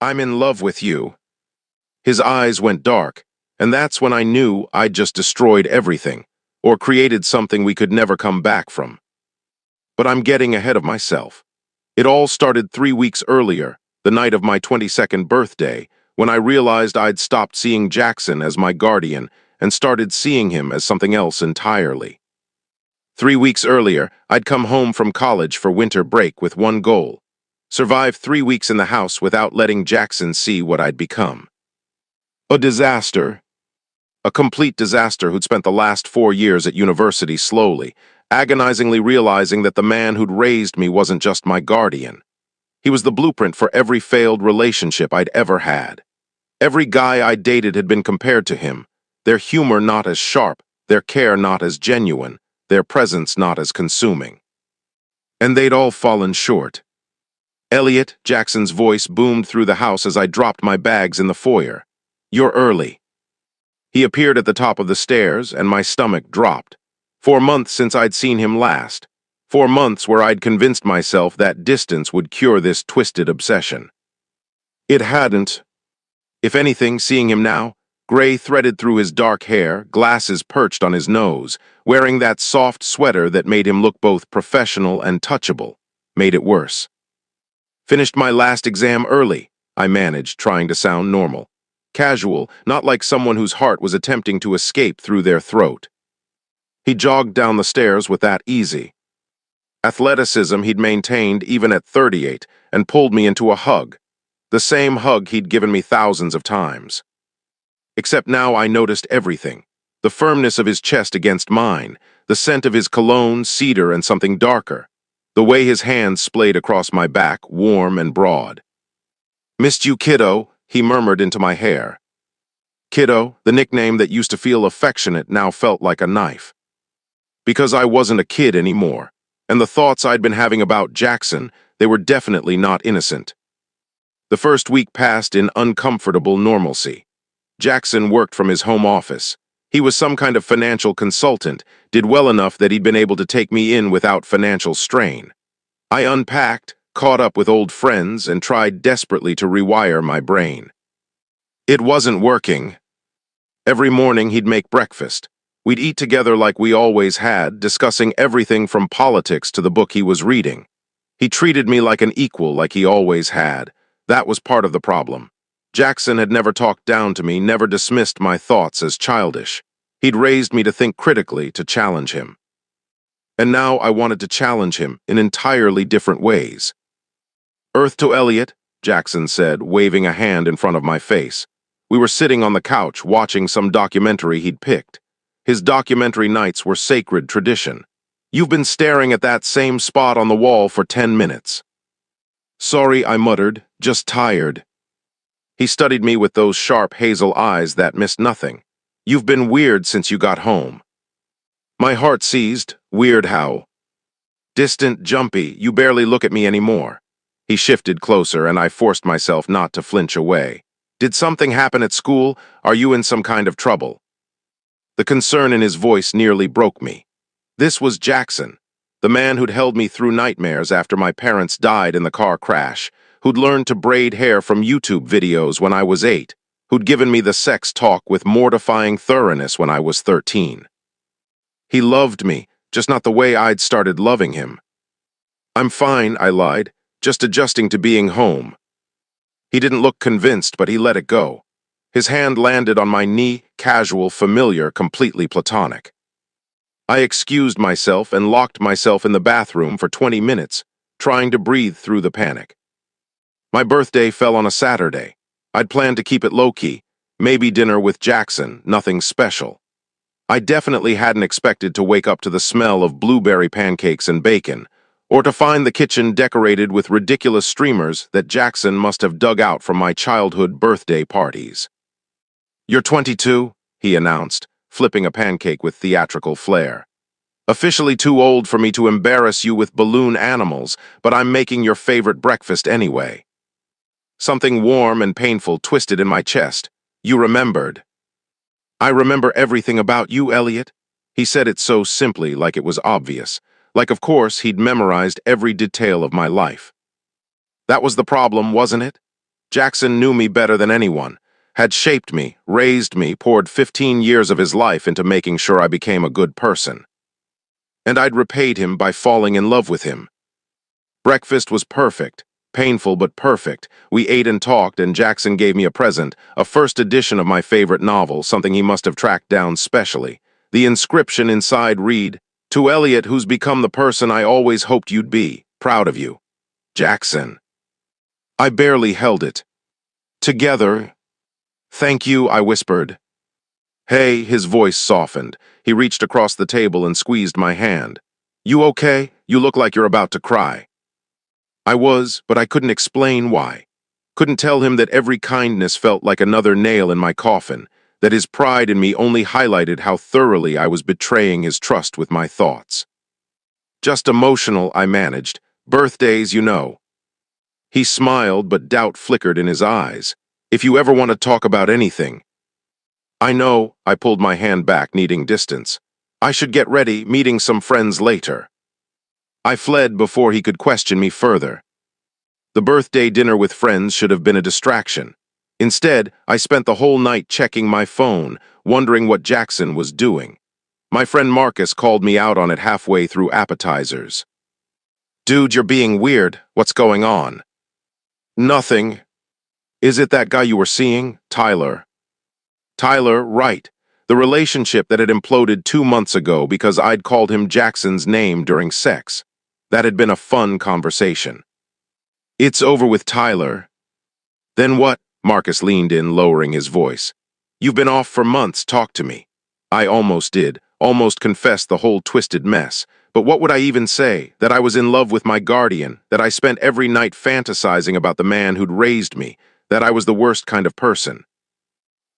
I'm in love with you." His eyes went dark, and that's when I knew I'd just destroyed everything, or created something we could never come back from. But I'm getting ahead of myself. It all started 3 weeks earlier, the night of my 22nd birthday, when I realized I'd stopped seeing Jackson as my guardian and started seeing him as something else entirely. 3 weeks earlier, I'd come home from college for winter break with one goal: survive 3 weeks in the house without letting Jackson see what I'd become. A disaster. A complete disaster who'd spent the last 4 years at university slowly, agonizingly realizing that the man who'd raised me wasn't just my guardian. He was the blueprint for every failed relationship I'd ever had. Every guy I dated had been compared to him, their humor not as sharp, their care not as genuine, their presence not as consuming. And they'd all fallen short. "Elliot," Jackson's voice boomed through the house as I dropped my bags in the foyer. "You're early." He appeared at the top of the stairs, and my stomach dropped. 4 months since I'd seen him last. 4 months where I'd convinced myself that distance would cure this twisted obsession. It hadn't. If anything, seeing him now, gray threaded through his dark hair, glasses perched on his nose, wearing that soft sweater that made him look both professional and touchable, made it worse. "Finished my last exam early," I managed, trying to sound normal. Casual, not like someone whose heart was attempting to escape through their throat. He jogged down the stairs with that easy athleticism he'd maintained even at 38 and pulled me into a hug, the same hug he'd given me thousands of times. Except now I noticed everything: the firmness of his chest against mine, the scent of his cologne, cedar, and something darker, the way his hands splayed across my back, warm and broad. "Missed you, kiddo," he murmured into my hair. Kiddo, the nickname that used to feel affectionate, now felt like a knife. Because I wasn't a kid anymore, and the thoughts I'd been having about Jackson, they were definitely not innocent. The first week passed in uncomfortable normalcy. Jackson worked from his home office. He was some kind of financial consultant, did well enough that he'd been able to take me in without financial strain. I unpacked, caught up with old friends, and tried desperately to rewire my brain. It wasn't working. Every morning he'd make breakfast. We'd eat together like we always had, discussing everything from politics to the book he was reading. He treated me like an equal, like he always had. That was part of the problem. Jackson had never talked down to me, never dismissed my thoughts as childish. He'd raised me to think critically, to challenge him. And now I wanted to challenge him in entirely different ways. "Earth to Elliot," Jackson said, waving a hand in front of my face. We were sitting on the couch watching some documentary he'd picked. His documentary nights were sacred tradition. "You've been staring at that same spot on the wall for 10 minutes. "Sorry," I muttered, "just tired." He studied me with those sharp hazel eyes that missed nothing. "You've been weird since you got home." My heart seized. Weird how? Distant, jumpy, you barely look at me anymore. He shifted closer, and I forced myself not to flinch away. "Did something happen at school? Are you in some kind of trouble?" The concern in his voice nearly broke me. This was Jackson, the man who'd held me through nightmares after my parents died in the car crash, who'd learned to braid hair from YouTube videos when I was 8, who'd given me the sex talk with mortifying thoroughness when I was 13. He loved me, just not the way I'd started loving him. "I'm fine," I lied, "just adjusting to being home." He didn't look convinced, but he let it go. His hand landed on my knee, casual, familiar, completely platonic. I excused myself and locked myself in the bathroom for 20 minutes, trying to breathe through the panic. My birthday fell on a Saturday. I'd planned to keep it low-key, maybe dinner with Jackson, nothing special. I definitely hadn't expected to wake up to the smell of blueberry pancakes and bacon, or to find the kitchen decorated with ridiculous streamers that Jackson must have dug out from my childhood birthday parties. "You're 22, he announced, flipping a pancake with theatrical flair. "Officially too old for me to embarrass you with balloon animals, but I'm making your favorite breakfast anyway." Something warm and painful twisted in my chest. "You remembered." "I remember everything about you, Elliot." He said it so simply, like it was obvious. Like, of course, he'd memorized every detail of my life. That was the problem, wasn't it? Jackson knew me better than anyone, had shaped me, raised me, poured 15 years of his life into making sure I became a good person. And I'd repaid him by falling in love with him. Breakfast was perfect, painful but perfect. We ate and talked, and Jackson gave me a present, a first edition of my favorite novel, something he must have tracked down specially. The inscription inside read, "To Elliot, who's become the person I always hoped you'd be. Proud of you. Jackson." I barely held it. "Together." "Thank you," I whispered. "Hey," his voice softened. He reached across the table and squeezed my hand. "You okay? You look like you're about to cry." I was, but I couldn't explain why. Couldn't tell him that every kindness felt like another nail in my coffin, that his pride in me only highlighted how thoroughly I was betraying his trust with my thoughts. "Just emotional," I managed. "Birthdays, you know." He smiled, but doubt flickered in his eyes. "If you ever want to talk about anything." "I know," I pulled my hand back, needing distance. "I should get ready, meeting some friends later." I fled before he could question me further. The birthday dinner with friends should have been a distraction. Instead, I spent the whole night checking my phone, wondering what Jackson was doing. My friend Marcus called me out on it halfway through appetizers. "Dude, you're being weird. What's going on?" "Nothing." "Is it that guy you were seeing, Tyler?" Tyler, right. The relationship that had imploded 2 months ago because I'd called him Jackson's name during sex. That had been a fun conversation. "It's over with Tyler." "Then what?" Marcus leaned in, lowering his voice. "You've been off for months. Talk to me." I almost did, almost confessed the whole twisted mess. But what would I even say? That I was in love with my guardian, that I spent every night fantasizing about the man who'd raised me, that I was the worst kind of person.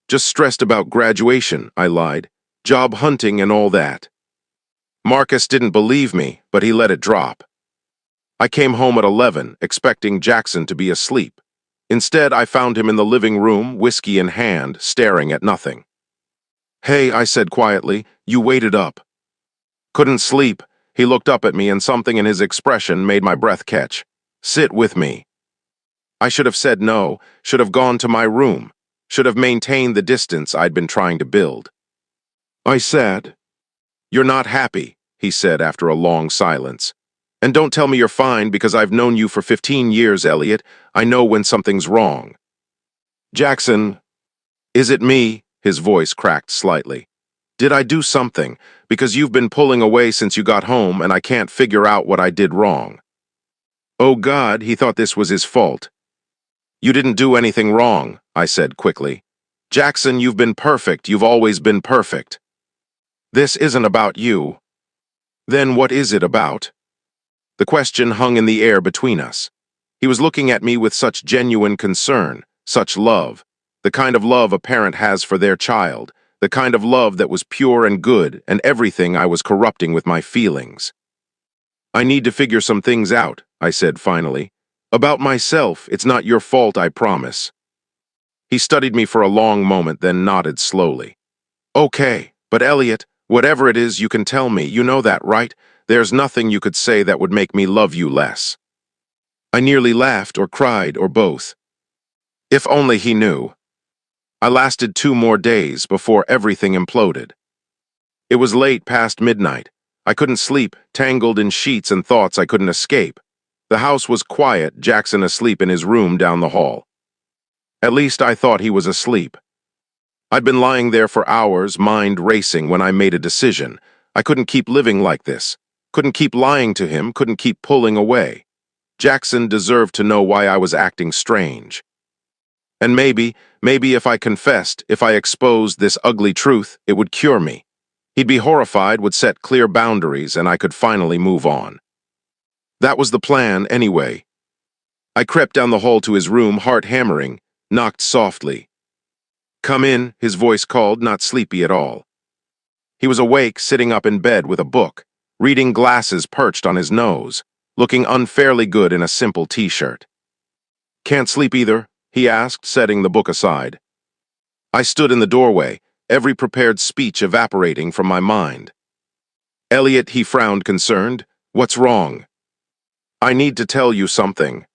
"Just stressed about graduation," I lied. "Job hunting and all that." Marcus didn't believe me, but he let it drop. I came home at 11, expecting Jackson to be asleep. Instead, I found him in the living room, whiskey in hand, staring at nothing. "Hey," I said quietly, "you waited up." "Couldn't sleep." He looked up at me, and something in his expression made my breath catch. "Sit with me." I should have said no, should have gone to my room, should have maintained the distance I'd been trying to build. I sat. "You're not happy," he said after a long silence. "And don't tell me you're fine, because I've known you for 15 years, Elliot. I know when something's wrong." "Jackson." "Is it me?" His voice cracked slightly. "Did I do something? Because you've been pulling away since you got home, and I can't figure out what I did wrong." Oh God, he thought this was his fault. "You didn't do anything wrong," I said quickly. "Jackson, you've been perfect. You've always been perfect. This isn't about you." "Then what is it about?" The question hung in the air between us. He was looking at me with such genuine concern, such love, the kind of love a parent has for their child, the kind of love that was pure and good, and everything I was corrupting with my feelings. "I need to figure some things out," I said finally. "About myself. It's not your fault, I promise." He studied me for a long moment, then nodded slowly. "Okay, but Elliot, whatever it is, you can tell me. You know that, right? There's nothing you could say that would make me love you less." I nearly laughed or cried or both. If only he knew. I lasted 2 more days before everything imploded. It was late past midnight. I couldn't sleep, tangled in sheets and thoughts I couldn't escape. The house was quiet, Jackson asleep in his room down the hall. At least I thought he was asleep. I'd been lying there for hours, mind racing, when I made a decision. I couldn't keep living like this. Couldn't keep lying to him, couldn't keep pulling away. Jackson deserved to know why I was acting strange. And maybe if I confessed, if I exposed this ugly truth, it would cure me. He'd be horrified, would set clear boundaries, and I could finally move on. That was the plan, anyway. I crept down the hall to his room, heart hammering, knocked softly. "Come in," his voice called, not sleepy at all. He was awake, sitting up in bed with a book, reading glasses perched on his nose, looking unfairly good in a simple t-shirt. "Can't sleep either?" he asked, setting the book aside. I stood in the doorway, every prepared speech evaporating from my mind. "Elliot," he frowned, concerned. "What's wrong?" "I need to tell you something."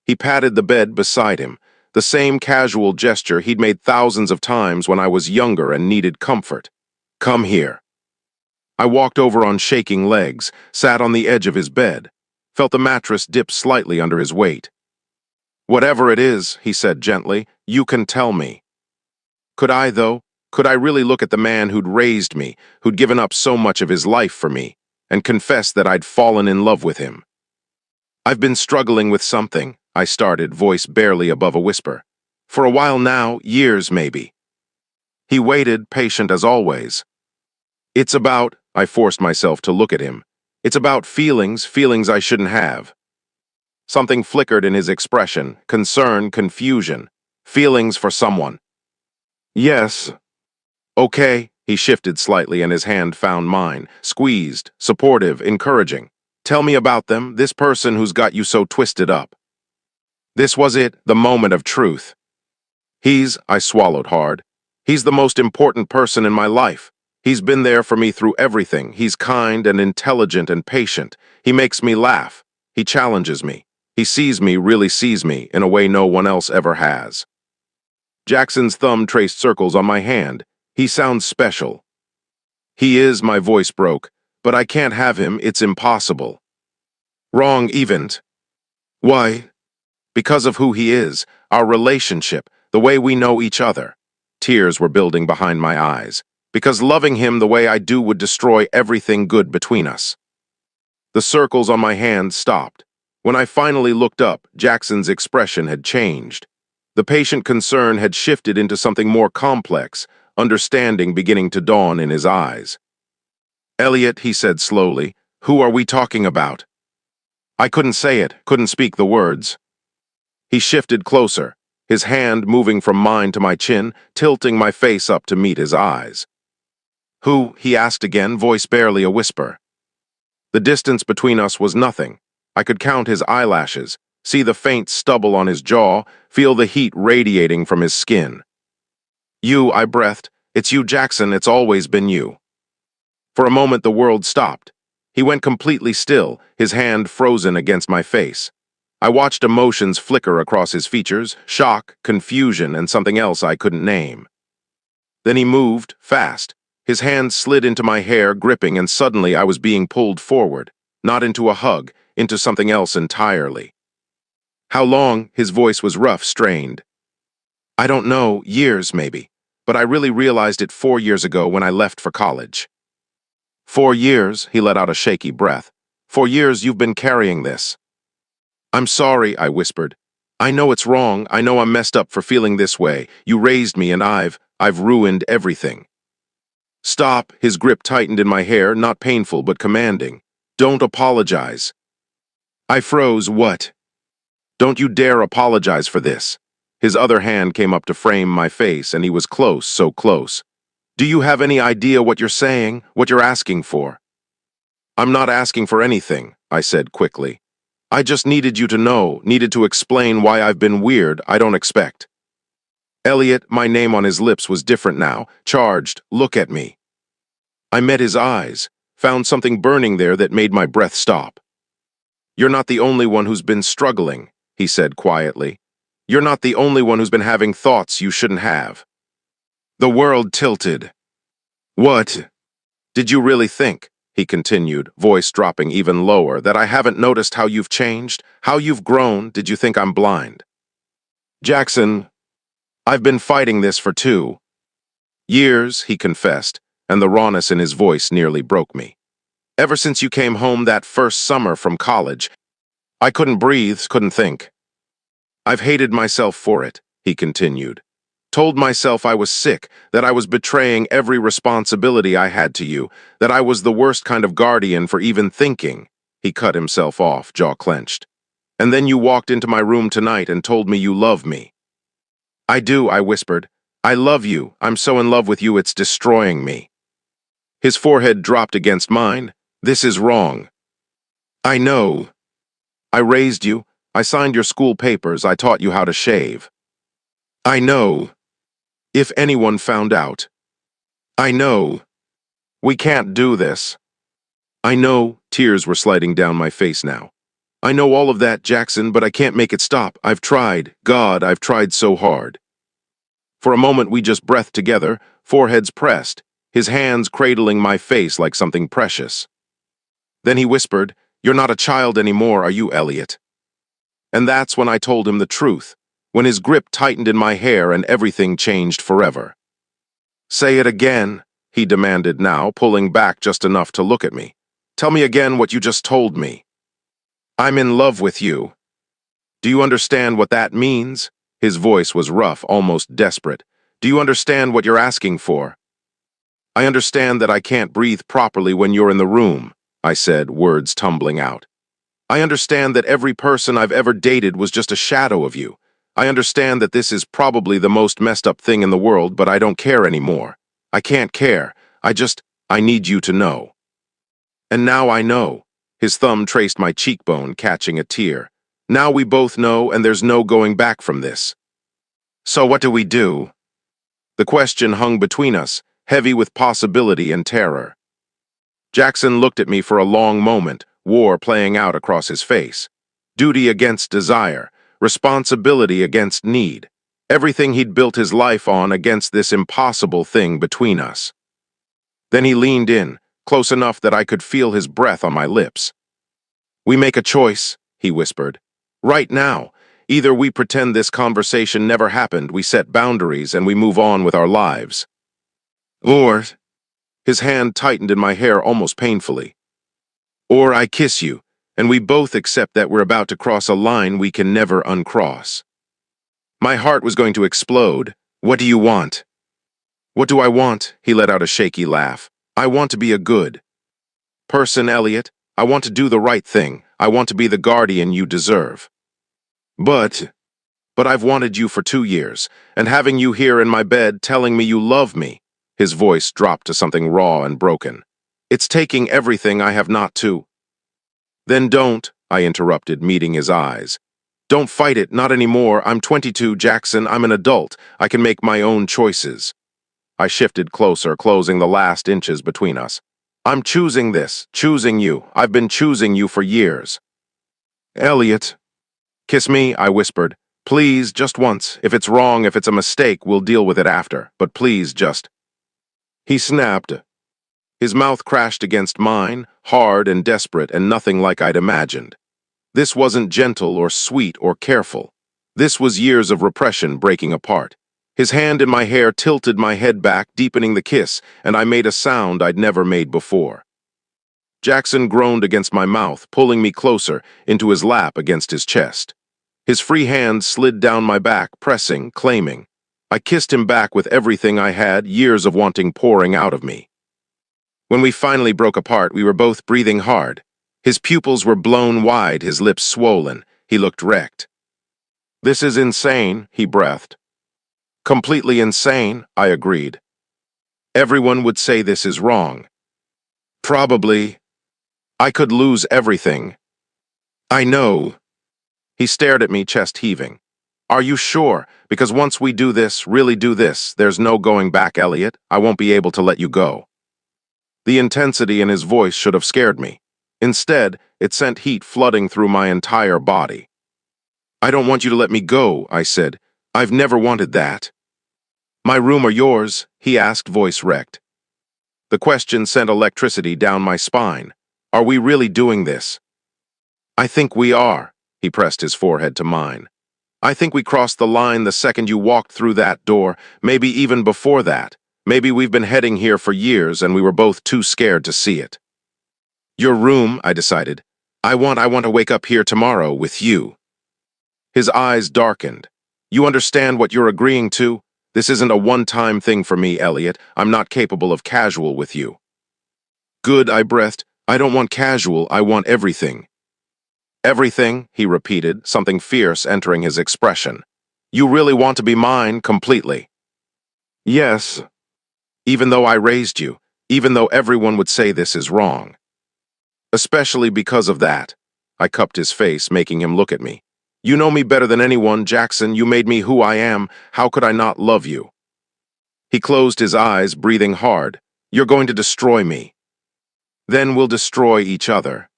He patted the bed beside him. The same casual gesture he'd made thousands of times when I was younger and needed comfort. Come here. I walked over on shaking legs, sat on the edge of his bed, felt the mattress dip slightly under his weight. Whatever it is, he said gently, you can tell me. Could I, though? Could I really look at the man who'd raised me, who'd given up so much of his life for me, and confess that I'd fallen in love with him? I've been struggling with something, I started, voice barely above a whisper. For a while now, years maybe. He waited, patient as always. It's about, I forced myself to look at him. It's about feelings I shouldn't have. Something flickered in his expression, concern, confusion, feelings for someone. Yes. Okay, he shifted slightly and his hand found mine, squeezed, supportive, encouraging. Tell me about them, this person who's got you so twisted up. This was it, the moment of truth. I swallowed hard. He's the most important person in my life. He's been there for me through everything. He's kind and intelligent and patient. He makes me laugh. He challenges me. He sees me, really sees me, in a way no one else ever has. Jackson's thumb traced circles on my hand. He sounds special. He is, my voice broke, but I can't have him, it's impossible. Wrong, even. Why? Because of who he is, our relationship, the way we know each other. Tears were building behind my eyes. Because loving him the way I do would destroy everything good between us. The circles on my hand stopped. When I finally looked up, Jackson's expression had changed. The patient concern had shifted into something more complex, understanding beginning to dawn in his eyes. Elliot, he said slowly, who are we talking about? I couldn't say it, couldn't speak the words. He shifted closer, his hand moving from mine to my chin, tilting my face up to meet his eyes. Who? He asked again, voice barely a whisper. The distance between us was nothing. I could count his eyelashes, see the faint stubble on his jaw, feel the heat radiating from his skin. You, I breathed. It's you, Jackson, it's always been you. For a moment the world stopped. He went completely still, his hand frozen against my face. I watched emotions flicker across his features, shock, confusion, and something else I couldn't name. Then he moved, fast. His hand slid into my hair, gripping, and suddenly I was being pulled forward, not into a hug, into something else entirely. How long? His voice was rough, strained. I don't know, years maybe, but I really realized it 4 years ago when I left for college. 4 years, he let out a shaky breath. 4 years you've been carrying this. I'm sorry, I whispered. I know it's wrong, I know I'm messed up for feeling this way. You raised me and I've ruined everything. Stop, his grip tightened in my hair, not painful but commanding. Don't apologize. I froze. What? Don't you dare apologize for this. His other hand came up to frame my face and he was close, so close. Do you have any idea what you're saying, what you're asking for? I'm not asking for anything, I said quickly. I just needed you to know, needed to explain why I've been weird, I don't expect. Elliot, my name on his lips was different now, charged. Look at me. I met his eyes, found something burning there that made my breath stop. You're not the only one who's been struggling, he said quietly. You're not the only one who's been having thoughts you shouldn't have. The world tilted. What? Did you really think, he continued, voice dropping even lower, that I haven't noticed how you've changed, how you've grown? Did you think I'm blind? Jackson, I've been fighting this for 2 years, he confessed, and the rawness in his voice nearly broke me. Ever since you came home that first summer from college, I couldn't breathe, couldn't think. I've hated myself for it, he continued. Told myself I was sick, that I was betraying every responsibility I had to you, that I was the worst kind of guardian for even thinking. He cut himself off, jaw clenched. And then you walked into my room tonight and told me you love me. I do, I whispered. I love you. I'm so in love with you it's destroying me. His forehead dropped against mine. This is wrong. I know. I raised you. I signed your school papers. I taught you how to shave. I know. If anyone found out. I know. We can't do this. I know. Tears were sliding down my face now. I know all of that, Jackson, but I can't make it stop. I've tried. God, I've tried so hard. For a moment we just breathed together, foreheads pressed, his hands cradling my face like something precious. Then he whispered, "You're not a child anymore, are you, Elliot?" And that's when I told him the truth, when his grip tightened in my hair and everything changed forever. "Say it again," he demanded now, pulling back just enough to look at me. "Tell me again what you just told me." "I'm in love with you." "Do you understand what that means?" His voice was rough, almost desperate. "Do you understand what you're asking for?" "I understand that I can't breathe properly when you're in the room," I said, words tumbling out. "I understand that every person I've ever dated was just a shadow of you. I understand that this is probably the most messed up thing in the world, but I don't care anymore. I can't care. I need you to know." And now I know. His thumb traced my cheekbone, catching a tear. Now we both know, and there's no going back from this. "So what do we do?" The question hung between us, heavy with possibility and terror. Jackson looked at me for a long moment, war playing out across his face. Duty against desire, responsibility against need. Everything he'd built his life on against this impossible thing between us. Then he leaned in, close enough that I could feel his breath on my lips. "We make a choice," he whispered. "Right now. Either we pretend this conversation never happened, we set boundaries, and we move on with our lives. Or," his hand tightened in my hair almost painfully, "or I kiss you, and we both accept that we're about to cross a line we can never uncross." My heart was going to explode. "What do you want?" "What do I want?" He let out a shaky laugh. "I want to be a good person, Elliot. I want to do the right thing. I want to be the guardian you deserve. But I've wanted you for 2 years, and having you here in my bed telling me you love me," his voice dropped to something raw and broken, "it's taking everything I have not to." "Then don't," I interrupted, meeting his eyes. "Don't fight it, not anymore. I'm 22, Jackson. I'm an adult. I can make my own choices." I shifted closer, closing the last inches between us. "I'm choosing this, choosing you. I've been choosing you for years." "Elliot." "Kiss me," I whispered. "Please, just once. If it's wrong, if it's a mistake, we'll deal with it after. But please, just—" He snapped. His mouth crashed against mine, hard and desperate and nothing like I'd imagined. This wasn't gentle or sweet or careful. This was years of repression breaking apart. His hand in my hair tilted my head back, deepening the kiss, and I made a sound I'd never made before. Jackson groaned against my mouth, pulling me closer into his lap against his chest. His free hand slid down my back, pressing, claiming. I kissed him back with everything I had, years of wanting pouring out of me. When we finally broke apart, we were both breathing hard. His pupils were blown wide, his lips swollen. He looked wrecked. "This is insane," he breathed. "Completely insane," I agreed. "Everyone would say this is wrong." "Probably. I could lose everything." "I know." He stared at me, chest heaving. "Are you sure? Because once we do this, really do this, there's no going back, Elliot. I won't be able to let you go." The intensity in his voice should have scared me. Instead, it sent heat flooding through my entire body. "I don't want you to let me go," I said. "I've never wanted that." "My room or yours?" he asked, voice wrecked. The question sent electricity down my spine. "Are we really doing this?" "I think we are," he pressed his forehead to mine. "I think we crossed the line the second you walked through that door, maybe even before that. Maybe we've been heading here for years and we were both too scared to see it." "Your room," I decided. I want to wake up here tomorrow with you." His eyes darkened. "You understand what you're agreeing to? This isn't a one-time thing for me, Elliot. I'm not capable of casual with you." "Good," I breathed. "I don't want casual, I want everything." "Everything," he repeated, something fierce entering his expression. "You really want to be mine completely?" "Yes. Even though I raised you, even though everyone would say this is wrong." "Especially because of that." I cupped his face, making him look at me. "You know me better than anyone, Jackson. You made me who I am. How could I not love you?" He closed his eyes, breathing hard. "You're going to destroy me. Then we'll destroy each other."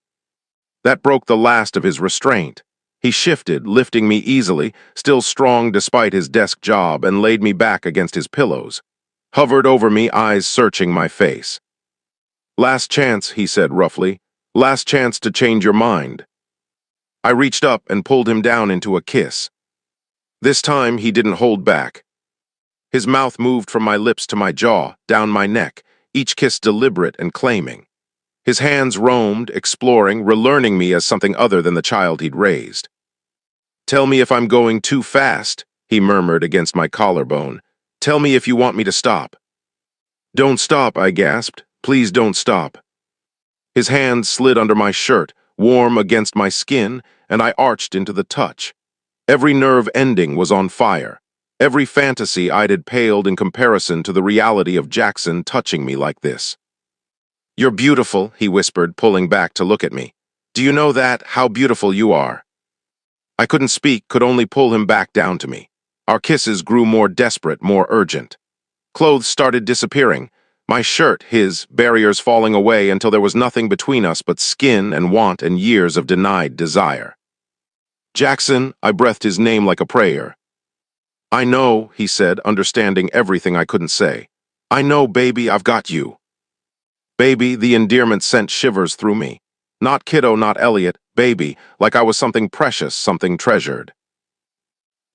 That broke the last of his restraint. He shifted, lifting me easily, still strong despite his desk job, and laid me back against his pillows. Hovered over me, eyes searching my face. "Last chance," he said roughly. "Last chance to change your mind." I reached up and pulled him down into a kiss. This time, he didn't hold back. His mouth moved from my lips to my jaw, down my neck, each kiss deliberate and claiming. His hands roamed, exploring, relearning me as something other than the child he'd raised. "Tell me if I'm going too fast," he murmured against my collarbone. "Tell me if you want me to stop." "Don't stop," I gasped. "Please don't stop." His hand slid under my shirt, warm against my skin, and I arched into the touch. Every nerve ending was on fire. Every fantasy I'd had paled in comparison to the reality of Jackson touching me like this. "You're beautiful," he whispered, pulling back to look at me. "Do you know that, how beautiful you are?" I couldn't speak, could only pull him back down to me. Our kisses grew more desperate, more urgent. Clothes started disappearing. My shirt, his, barriers falling away until there was nothing between us but skin and want and years of denied desire. "Jackson," I breathed his name like a prayer. "I know," he said, understanding everything I couldn't say. "I know, baby, I've got you." Baby, the endearment sent shivers through me. Not kiddo, not Elliot, baby, like I was something precious, something treasured.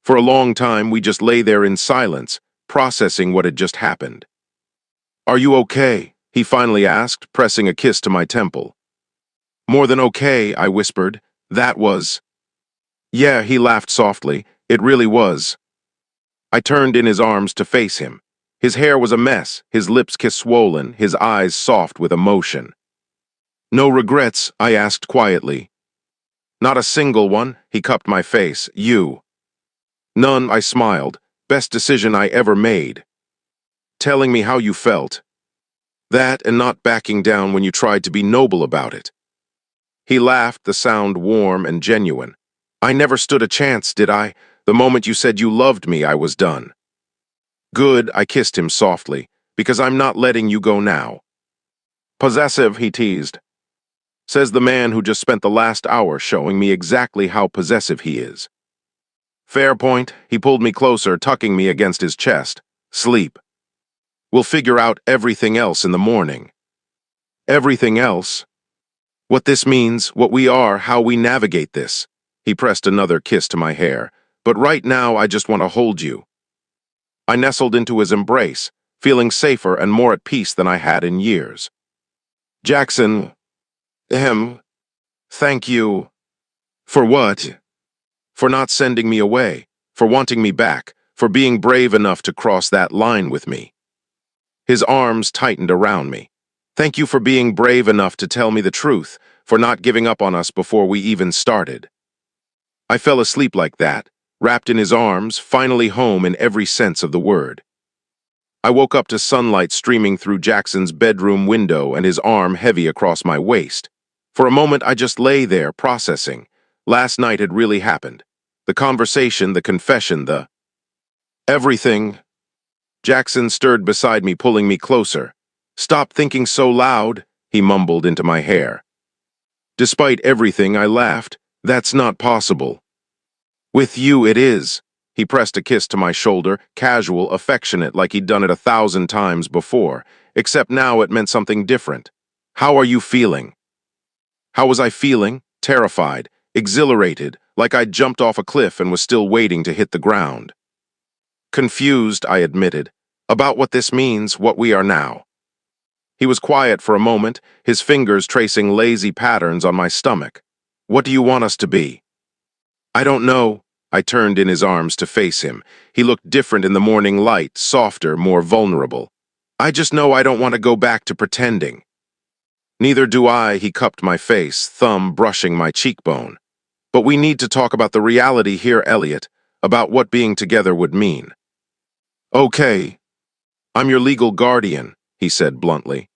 For a long time, we just lay there in silence, processing what had just happened. "Are you okay?" he finally asked, pressing a kiss to my temple. "More than okay," I whispered. "That was—" "Yeah," he laughed softly. "It really was." I turned in his arms to face him. His hair was a mess, his lips kiss-swollen, his eyes soft with emotion. "No regrets?" I asked quietly. "Not a single one," he cupped my face. "You?" "None," I smiled. "Best decision I ever made." "Telling me how you felt." "That and not backing down when you tried to be noble about it." He laughed, the sound warm and genuine. "I never stood a chance, did I? The moment you said you loved me, I was done." "Good," I kissed him softly, "because I'm not letting you go now." "Possessive," he teased. Says the man who just spent the last hour showing me exactly how possessive he is. "Fair point." He pulled me closer, tucking me against his chest. "Sleep. We'll figure out everything else in the morning." "Everything else?" "What this means, what we are, how we navigate this." He pressed another kiss to my hair. "But right now, I just want to hold you." I nestled into his embrace, feeling safer and more at peace than I had in years. "Jackson, thank you." "For what?" "For not sending me away, for wanting me back, for being brave enough to cross that line with me." His arms tightened around me. "Thank you for being brave enough to tell me the truth, for not giving up on us before we even started." I fell asleep like that, wrapped in his arms, finally home in every sense of the word. I woke up to sunlight streaming through Jackson's bedroom window and his arm heavy across my waist. For a moment, I just lay there, processing. Last night had really happened. The conversation, the confession, the everything. Jackson stirred beside me, pulling me closer. "Stop thinking so loud," he mumbled into my hair. Despite everything, I laughed. "That's not possible." "With you, it is." He pressed a kiss to my shoulder, casual, affectionate, like he'd done it 1,000 times before, except now it meant something different. "How are you feeling?" How was I feeling? Terrified, exhilarated, like I'd jumped off a cliff and was still waiting to hit the ground. "Confused," I admitted, "about what this means, what we are now." He was quiet for a moment, his fingers tracing lazy patterns on my stomach. "What do you want us to be?" "I don't know." I turned in his arms to face him. He looked different in the morning light, softer, more vulnerable. "I just know I don't want to go back to pretending." "Neither do I," he cupped my face, thumb brushing my cheekbone. "But we need to talk about the reality here, Elliot, about what being together would mean." "Okay. I'm your legal guardian," he said bluntly.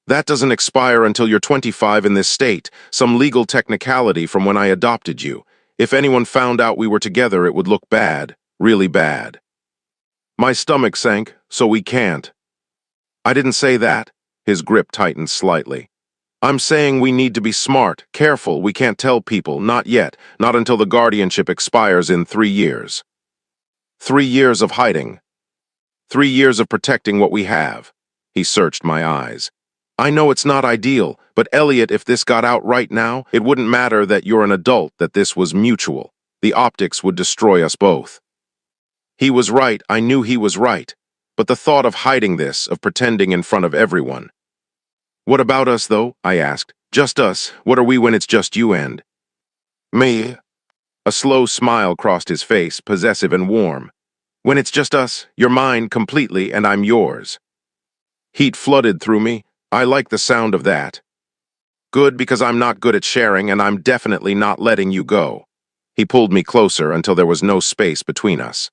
"That doesn't expire until you're 25 in this state, some legal technicality from when I adopted you. If anyone found out we were together, it would look bad, really bad." My stomach sank, "So we can't." "I didn't say that." His grip tightened slightly. I'm saying we need to be smart, careful. We can't tell people, not yet, not until the guardianship expires in 3 years. 3 years of hiding. 3 years of protecting what we have. He searched my eyes. I know it's not ideal, but Elliot, if this got out right now, it wouldn't matter that you're an adult, that this was mutual. The optics would destroy us both. He was right, I knew he was right. But the thought of hiding this, of pretending in front of everyone. What about us, though? I asked. Just us. What are we when it's just you and me? A slow smile crossed his face, possessive and warm. When it's just us, you're mine completely and I'm yours. Heat flooded through me. I like the sound of that. Good, because I'm not good at sharing and I'm definitely not letting you go. He pulled me closer until there was no space between us.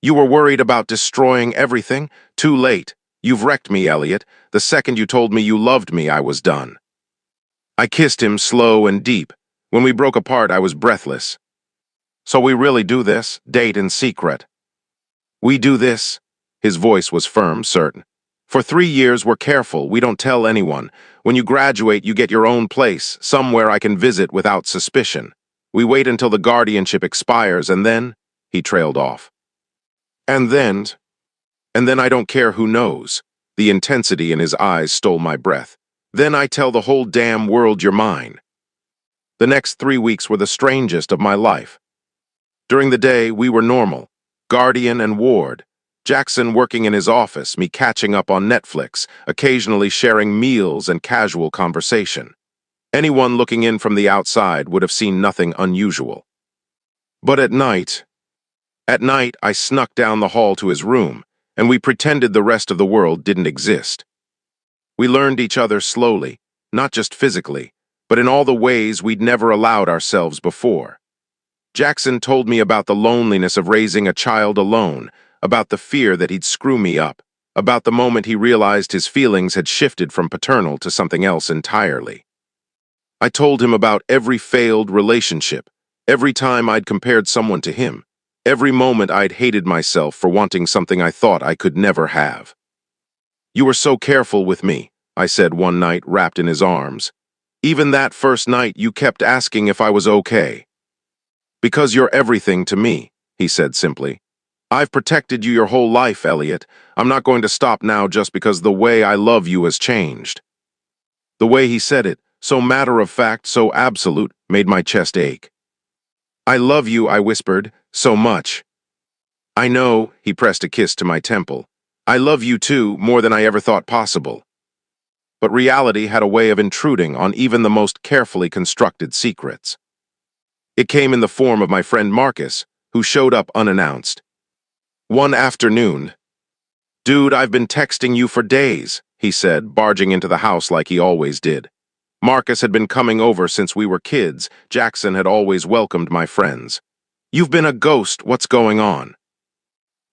You were worried about destroying everything? Too late. You've wrecked me, Elliot. The second you told me you loved me, I was done. I kissed him slow and deep. When we broke apart, I was breathless. So we really do this? Date in secret? We do this? His voice was firm, certain. For 3 years, we're careful. We don't tell anyone. When you graduate, you get your own place, somewhere I can visit without suspicion. We wait until the guardianship expires, and then, he trailed off. And then I don't care who knows. The intensity in his eyes stole my breath. Then I tell the whole damn world you're mine. The next 3 weeks were the strangest of my life. During the day, we were normal. Guardian and ward. Jackson working in his office, me catching up on Netflix, occasionally sharing meals and casual conversation. Anyone looking in from the outside would have seen nothing unusual. But at night, I snuck down the hall to his room, and we pretended the rest of the world didn't exist. We learned each other slowly, not just physically, but in all the ways we'd never allowed ourselves before. Jackson told me about the loneliness of raising a child alone, about the fear that he'd screw me up, about the moment he realized his feelings had shifted from paternal to something else entirely. I told him about every failed relationship, every time I'd compared someone to him, every moment I'd hated myself for wanting something I thought I could never have. You were so careful with me, I said one night, wrapped in his arms. Even that first night, you kept asking if I was okay. Because you're everything to me, he said simply. I've protected you your whole life, Elliot. I'm not going to stop now just because the way I love you has changed. The way he said it, so matter-of-fact, so absolute, made my chest ache. I love you, I whispered, so much. I know, he pressed a kiss to my temple. I love you too, more than I ever thought possible. But reality had a way of intruding on even the most carefully constructed secrets. It came in the form of my friend Marcus, who showed up unannounced. One afternoon, "Dude, I've been texting you for days," he said, barging into the house like he always did. Marcus had been coming over since we were kids. Jackson had always welcomed my friends. "You've been a ghost. What's going on?"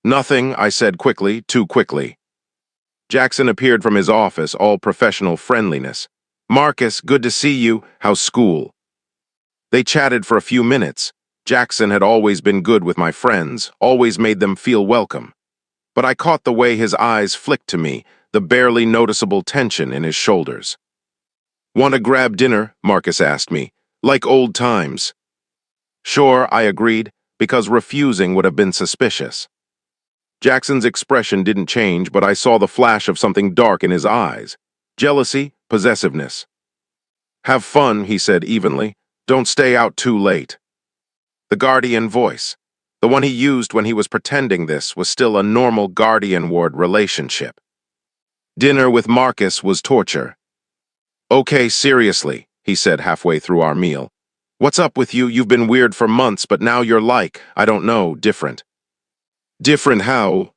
"Nothing," I said quickly, too quickly. Jackson appeared from his office, all professional friendliness. "Marcus, good to see you. How's school?" They chatted for a few minutes. Jackson had always been good with my friends, always made them feel welcome. But I caught the way his eyes flicked to me, the barely noticeable tension in his shoulders. "Want to grab dinner?" Marcus asked me. "Like old times." "Sure," I agreed, because refusing would have been suspicious. Jackson's expression didn't change, but I saw the flash of something dark in his eyes. Jealousy, possessiveness. "Have fun," he said evenly. "Don't stay out too late." The guardian voice, the one he used when he was pretending this, was still a normal guardian-ward relationship. Dinner with Marcus was torture. "Okay, seriously," he said halfway through our meal. "What's up with you? You've been weird for months, but now you're like, I don't know, different." "Different how?"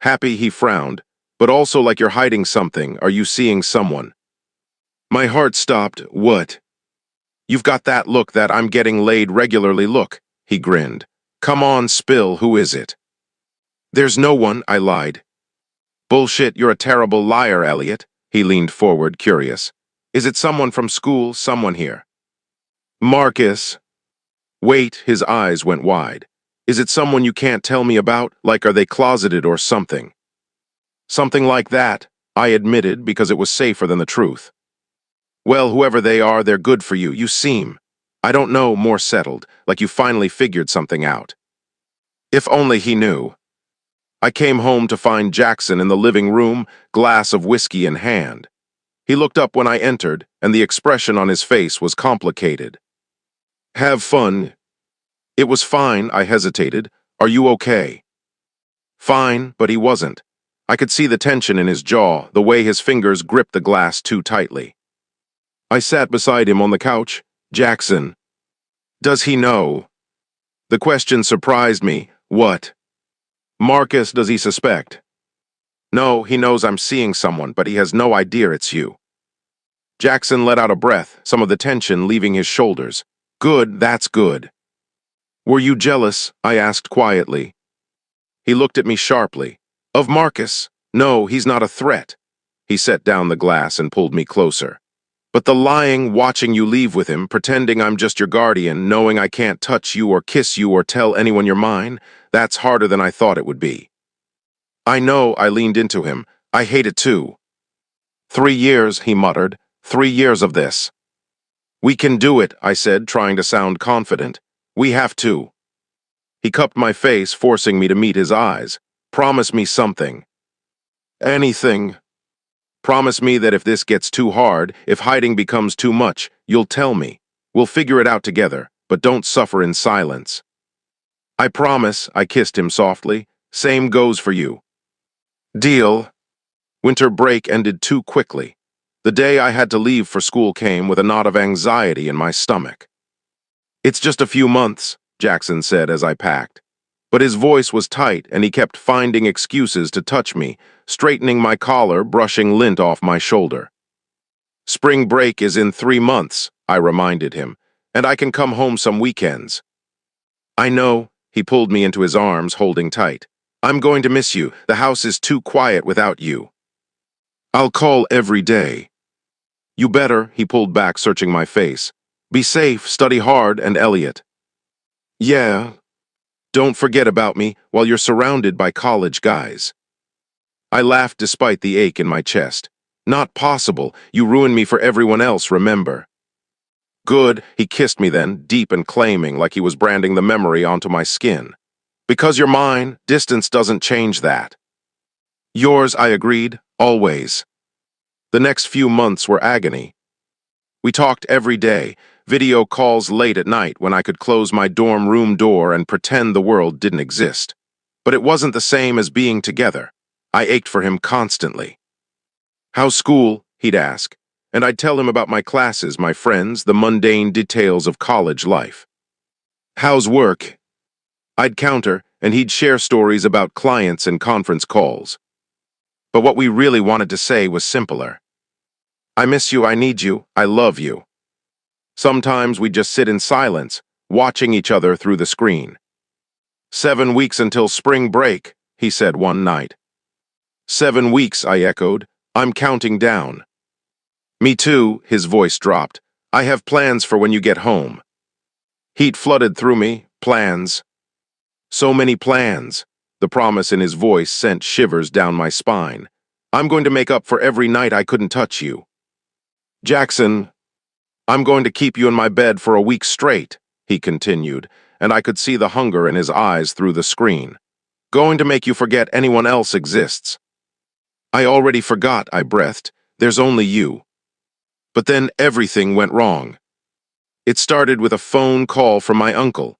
"Happy," he frowned, "but also like you're hiding something. Are you seeing someone?" My heart stopped. "What?" "You've got that look, that I'm getting laid regularly look," he grinned. "Come on, spill, who is it?" "There's no one," I lied. "Bullshit, you're a terrible liar, Elliot." He leaned forward, curious. "Is it someone from school, someone here?" "Marcus." "Wait," his eyes went wide. "Is it someone you can't tell me about? Like, are they closeted or something?" "Something like that," I admitted, because it was safer than the truth. Well, whoever they are, they're good for you. You seem, I don't know, more settled, like you finally figured something out. If only he knew. I came home to find Jackson in the living room, glass of whiskey in hand. He looked up when I entered, and the expression on his face was complicated. Have fun. It was fine, I hesitated. Are you okay? Fine, but he wasn't. I could see the tension in his jaw, the way his fingers gripped the glass too tightly. I sat beside him on the couch. Jackson. Does he know? The question surprised me. What? Marcus, does he suspect? No, he knows I'm seeing someone, but he has no idea it's you. Jackson let out a breath, some of the tension leaving his shoulders. Good, that's good. Were you jealous? I asked quietly. He looked at me sharply. Of Marcus? No, he's not a threat. He set down the glass and pulled me closer. But the lying, watching you leave with him, pretending I'm just your guardian, knowing I can't touch you or kiss you or tell anyone you're mine, that's harder than I thought it would be. I know, I leaned into him. I hate it too. 3 years, he muttered. 3 years of this. We can do it, I said, trying to sound confident. We have to. He cupped my face, forcing me to meet his eyes. Promise me something. Anything. Promise me that if this gets too hard, if hiding becomes too much, you'll tell me. We'll figure it out together, but don't suffer in silence. I promise, I kissed him softly. Same goes for you. Deal. Winter break ended too quickly. The day I had to leave for school came with a knot of anxiety in my stomach. It's just a few months, Jackson said as I packed. But his voice was tight and he kept finding excuses to touch me, straightening my collar, brushing lint off my shoulder. Spring break is in 3 months, I reminded him, and I can come home some weekends. I know, he pulled me into his arms, holding tight. I'm going to miss you. The house is too quiet without you. I'll call every day. You better, he pulled back, searching my face. Be safe, study hard, and Elliot. Yeah. Don't forget about me while you're surrounded by college guys. I laughed despite the ache in my chest. Not possible. You ruined me for everyone else, remember. Good, he kissed me then, deep and claiming, like he was branding the memory onto my skin. Because you're mine, distance doesn't change that. Yours, I agreed, always. The next few months were agony. We talked every day, video calls late at night when I could close my dorm room door and pretend the world didn't exist. But it wasn't the same as being together. I ached for him constantly. How's school? He'd ask, and I'd tell him about my classes, my friends, the mundane details of college life. How's work? I'd counter, and he'd share stories about clients and conference calls. But what we really wanted to say was simpler. I miss you, I need you, I love you. Sometimes we'd just sit in silence, watching each other through the screen. 7 weeks until spring break, he said one night. 7 weeks, I echoed. I'm counting down. Me too, his voice dropped. I have plans for when you get home. Heat flooded through me, plans. So many plans. The promise in his voice sent shivers down my spine. I'm going to make up for every night I couldn't touch you. Jackson, I'm going to keep you in my bed for a week straight, he continued, and I could see the hunger in his eyes through the screen. Going to make you forget anyone else exists. I already forgot, I breathed. There's only you. But then everything went wrong. It started with a phone call from my uncle.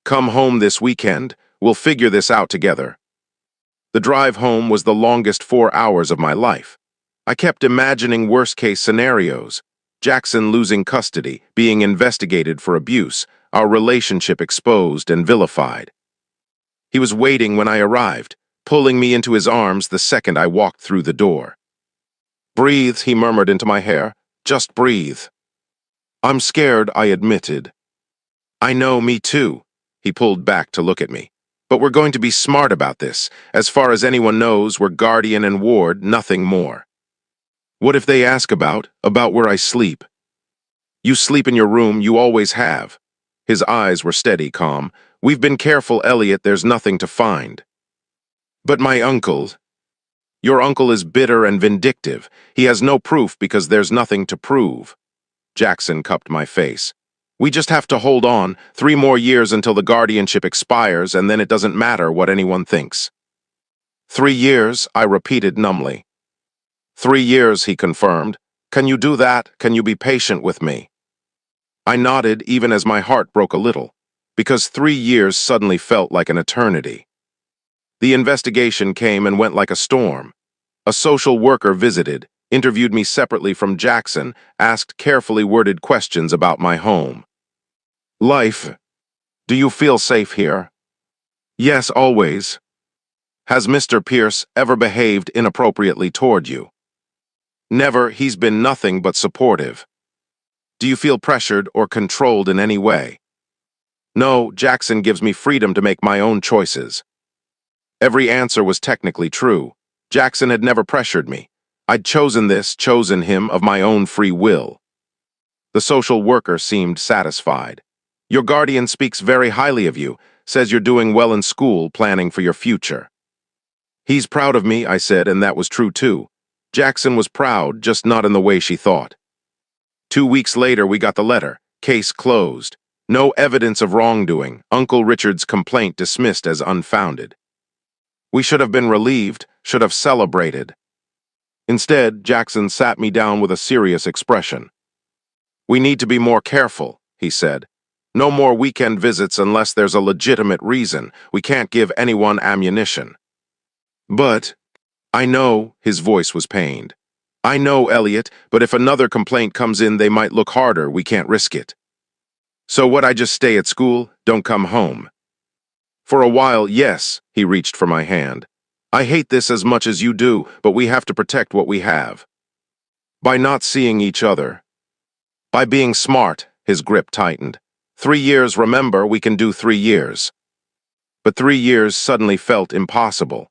Come home this weekend. We'll figure this out together. The drive home was the longest 4 hours of my life. I kept imagining worst-case scenarios. Jackson losing custody, being investigated for abuse, our relationship exposed and vilified. He was waiting when I arrived, pulling me into his arms the second I walked through the door. Breathe, he murmured into my hair. Just breathe. I'm scared, I admitted. I know, me too. He pulled back to look at me. But we're going to be smart about this. As far as anyone knows, we're guardian and ward, nothing more. What if they ask about where I sleep? You sleep in your room, you always have. His eyes were steady, calm. We've been careful, Elliot, there's nothing to find. But my uncle... Your uncle is bitter and vindictive. He has no proof because there's nothing to prove. Jackson cupped my face. We just have to hold on 3 more years until the guardianship expires, and then it doesn't matter what anyone thinks. 3 years, I repeated numbly. 3 years, he confirmed. Can you do that? Can you be patient with me? I nodded even as my heart broke a little, because 3 years suddenly felt like an eternity. The investigation came and went like a storm. A social worker visited, interviewed me separately from Jackson, asked carefully worded questions about my home. Life. Do you feel safe here? Yes, always. Has Mr. Pierce ever behaved inappropriately toward you? Never. He's been nothing but supportive. Do you feel pressured or controlled in any way? No, Jackson gives me freedom to make my own choices. Every answer was technically true. Jackson had never pressured me. I'd chosen him of my own free will. The social worker seemed satisfied. Your guardian speaks very highly of you, says you're doing well in school, planning for your future. He's proud of me, I said, and that was true too. Jackson was proud, just not in the way she thought. 2 weeks later, we got the letter. Case closed. No evidence of wrongdoing. Uncle Richard's complaint dismissed as unfounded. We should have been relieved, should have celebrated. Instead, Jackson sat me down with a serious expression. We need to be more careful, he said. No more weekend visits unless there's a legitimate reason. We can't give anyone ammunition. But, I know, his voice was pained. I know, Elliot, but if another complaint comes in, they might look harder. We can't risk it. So what, I just stay at school, don't come home? For a while, yes, he reached for my hand. I hate this as much as you do, but we have to protect what we have. By not seeing each other. By being smart, his grip tightened. 3 years, remember, we can do 3 years. But 3 years suddenly felt impossible.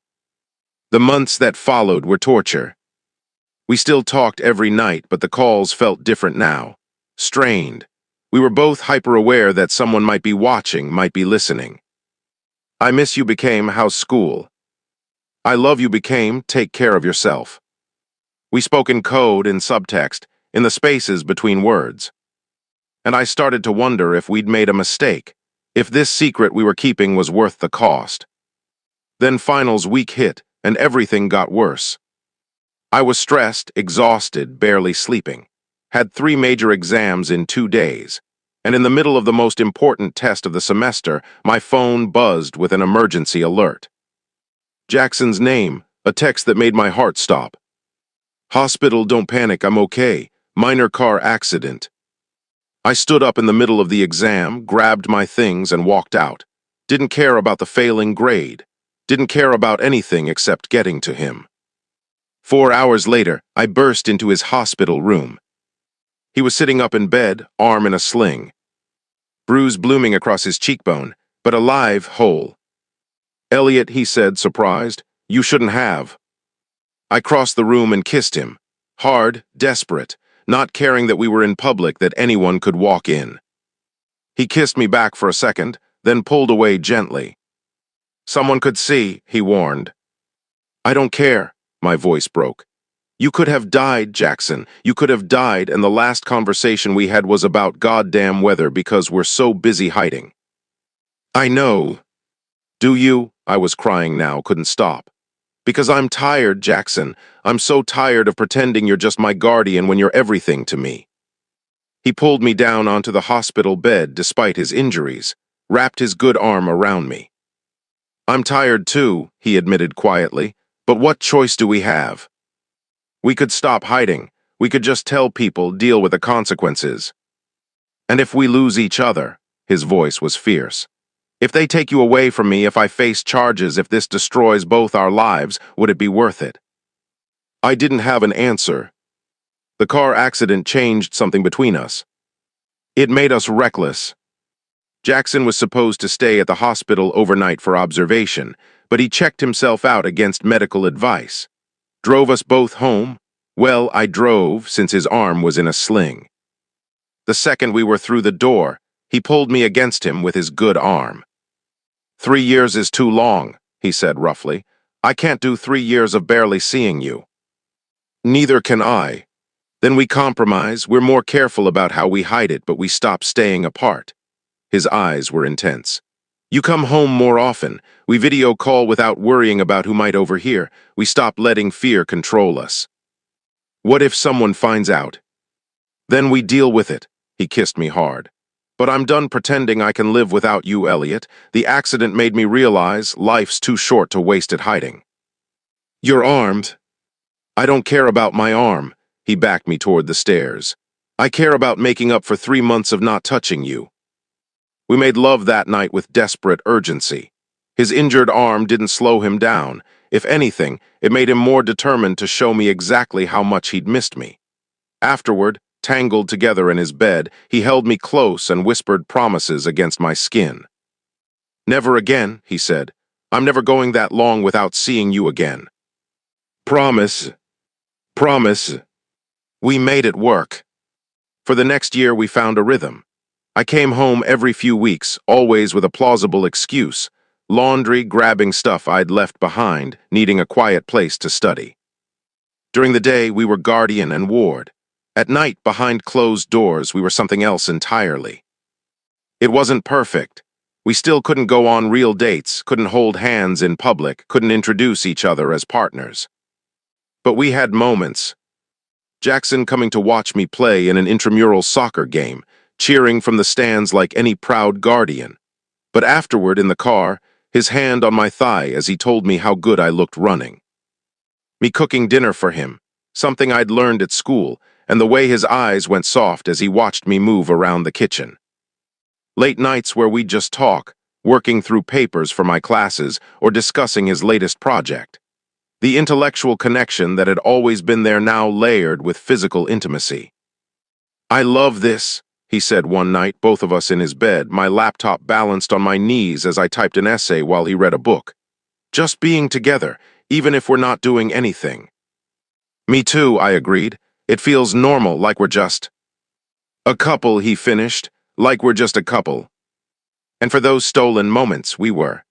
The months that followed were torture. We still talked every night, but the calls felt different now. Strained. We were both hyper-aware that someone might be watching, might be listening. I miss you became how's school. I love you became take care of yourself. We spoke in code, in subtext, in the spaces between words. And I started to wonder if we'd made a mistake, if this secret we were keeping was worth the cost. Then finals week hit, and everything got worse. I was stressed, exhausted, barely sleeping. Had 3 major exams in 2 days. And in the middle of the most important test of the semester, my phone buzzed with an emergency alert. Jackson's name, a text that made my heart stop. Hospital, don't panic, I'm okay. Minor car accident. I stood up in the middle of the exam, grabbed my things, and walked out. Didn't care about the failing grade. Didn't care about anything except getting to him. 4 hours later, I burst into his hospital room. He was sitting up in bed, arm in a sling. Bruise blooming across his cheekbone, but alive, whole. Elliot, he said, surprised, you shouldn't have. I crossed the room and kissed him. Hard, desperate, not caring that we were in public, that anyone could walk in. He kissed me back for a second, then pulled away gently. Someone could see, he warned. I don't care, my voice broke. You could have died, Jackson. You could have died, and the last conversation we had was about goddamn weather because we're so busy hiding. I know. Do you? I was crying now, couldn't stop. Because I'm tired, Jackson. I'm so tired of pretending you're just my guardian when you're everything to me. He pulled me down onto the hospital bed despite his injuries, wrapped his good arm around me. I'm tired too, he admitted quietly, but what choice do we have? We could stop hiding. We could just tell people, deal with the consequences. And if we lose each other, his voice was fierce. If they take you away from me, if I face charges, if this destroys both our lives, would it be worth it? I didn't have an answer. The car accident changed something between us. It made us reckless. Jackson was supposed to stay at the hospital overnight for observation, but he checked himself out against medical advice. Drove us both home. Well, I drove since his arm was in a sling. The second we were through the door, he pulled me against him with his good arm. 3 years is too long, he said roughly. I can't do 3 years of barely seeing you. Neither can I. Then we compromise, we're more careful about how we hide it, but we stop staying apart. His eyes were intense. You come home more often. We video call without worrying about who might overhear. We stop letting fear control us. What if someone finds out? Then we deal with it. He kissed me hard. But I'm done pretending I can live without you, Elliot. The accident made me realize life's too short to waste it hiding. You're armed. I don't care about my arm. He backed me toward the stairs. I care about making up for 3 months of not touching you. We made love that night with desperate urgency. His injured arm didn't slow him down. If anything, it made him more determined to show me exactly how much he'd missed me. Afterward, tangled together in his bed, he held me close and whispered promises against my skin. Never again, he said. I'm never going that long without seeing you again. Promise. Promise. We made it work. For the next year, we found a rhythm. I came home every few weeks, always with a plausible excuse. Laundry, grabbing stuff I'd left behind, needing a quiet place to study. During the day, we were guardian and ward. At night, behind closed doors, we were something else entirely. It wasn't perfect. We still couldn't go on real dates, couldn't hold hands in public, couldn't introduce each other as partners. But we had moments. Jackson coming to watch me play in an intramural soccer game, cheering from the stands like any proud guardian. But afterward, in the car, his hand on my thigh as he told me how good I looked running. Me cooking dinner for him, something I'd learned at school, and the way his eyes went soft as he watched me move around the kitchen. Late nights where we'd just talk, working through papers for my classes or discussing his latest project. The intellectual connection that had always been there now layered with physical intimacy. I love this, he said one night, both of us in his bed, my laptop balanced on my knees as I typed an essay while he read a book. Just being together, even if we're not doing anything. Me too, I agreed. It feels normal, like we're just a couple, he finished, like we're just a couple. And for those stolen moments, we were.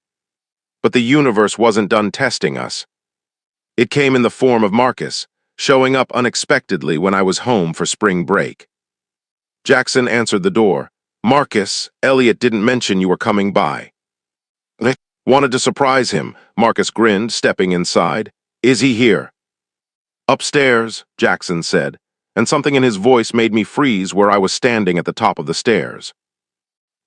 But the universe wasn't done testing us. It came in the form of Marcus, showing up unexpectedly when I was home for spring break. Jackson answered the door. Marcus, Elliot didn't mention you were coming by. Wanted to surprise him, Marcus grinned, stepping inside. Is he here? Upstairs, Jackson said, and something in his voice made me freeze where I was standing at the top of the stairs.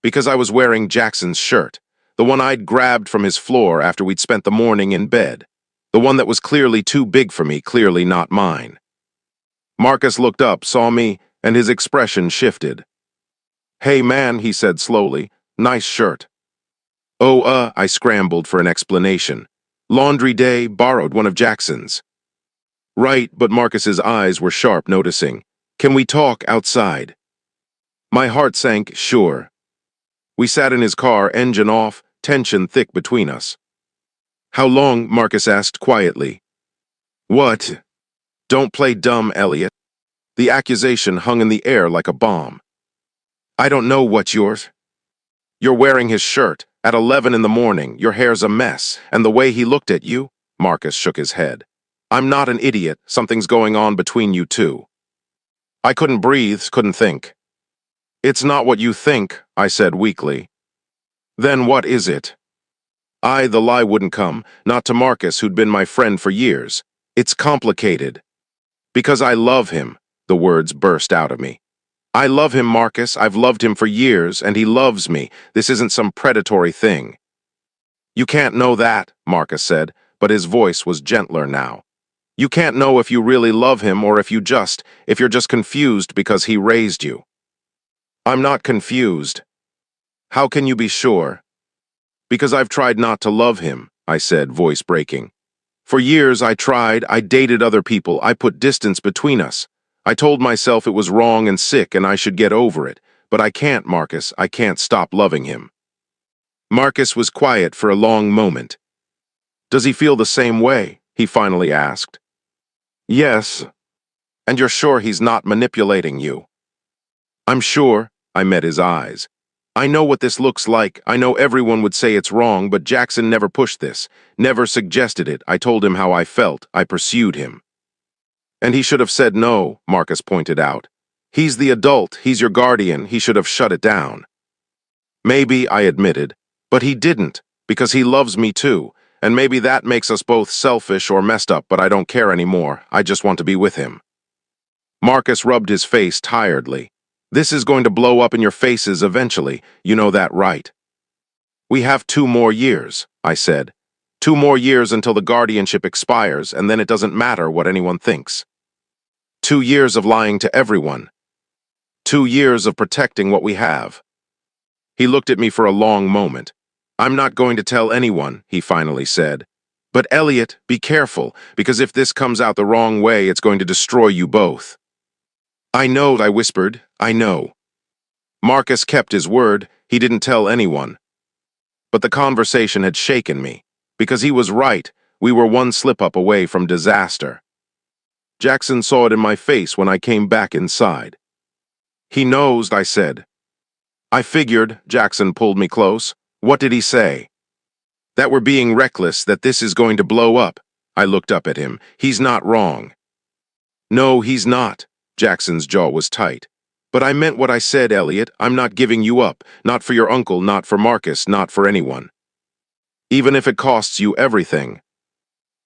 Because I was wearing Jackson's shirt, the one I'd grabbed from his floor after we'd spent the morning in bed, the one that was clearly too big for me, clearly not mine. Marcus looked up, saw me, and his expression shifted. Hey man, he said slowly, nice shirt. Oh, I scrambled for an explanation. Laundry day, borrowed one of Jackson's. Right, but Marcus's eyes were sharp, noticing. Can we talk outside? My heart sank, sure. We sat in his car, engine off, tension thick between us. How long? Marcus asked quietly. What? Don't play dumb, Elliot. The accusation hung in the air like a bomb. I don't know what yours. You're wearing his shirt. At 11 in the morning, your hair's a mess, and the way he looked at you, Marcus shook his head. I'm not an idiot. Something's going on between you two. I couldn't breathe, couldn't think. It's not what you think, I said weakly. Then what is it? The lie wouldn't come, not to Marcus, who'd been my friend for years. It's complicated. Because I love him, the words burst out of me. I love him, Marcus. I've loved him for years, and he loves me. This isn't some predatory thing. You can't know that, Marcus said, but his voice was gentler now. You can't know if you really love him or if you're just confused because he raised you. I'm not confused. How can you be sure? Because I've tried not to love him, I said, voice breaking. For years I tried, I dated other people, I put distance between us. I told myself it was wrong and sick and I should get over it, but I can't, Marcus, I can't stop loving him. Marcus was quiet for a long moment. Does he feel the same way? He finally asked. Yes. And you're sure he's not manipulating you? I'm sure, I met his eyes. I know what this looks like. I know everyone would say it's wrong, but Jackson never pushed this, never suggested it. I told him how I felt. I pursued him. And he should have said no, Marcus pointed out. He's the adult. He's your guardian. He should have shut it down. Maybe, I admitted, but he didn't, because he loves me too, and maybe that makes us both selfish or messed up, but I don't care anymore. I just want to be with him. Marcus rubbed his face tiredly. This is going to blow up in your faces eventually. You know that, right? We have 2 more years, I said. 2 more years until the guardianship expires, and then it doesn't matter what anyone thinks. 2 years of lying to everyone. 2 years of protecting what we have. He looked at me for a long moment. I'm not going to tell anyone, he finally said. But Elliot, be careful, because if this comes out the wrong way, it's going to destroy you both. I know, I whispered. I know. Marcus kept his word. He didn't tell anyone. But the conversation had shaken me. Because he was right, we were one slip-up away from disaster. Jackson saw it in my face when I came back inside. He knows, I said. I figured, Jackson pulled me close. What did he say? That we're being reckless, that this is going to blow up. I looked up at him. He's not wrong. No, he's not. Jackson's jaw was tight. But I meant what I said, Elliot. I'm not giving you up. Not for your uncle, not for Marcus, not for anyone. Even if it costs you everything.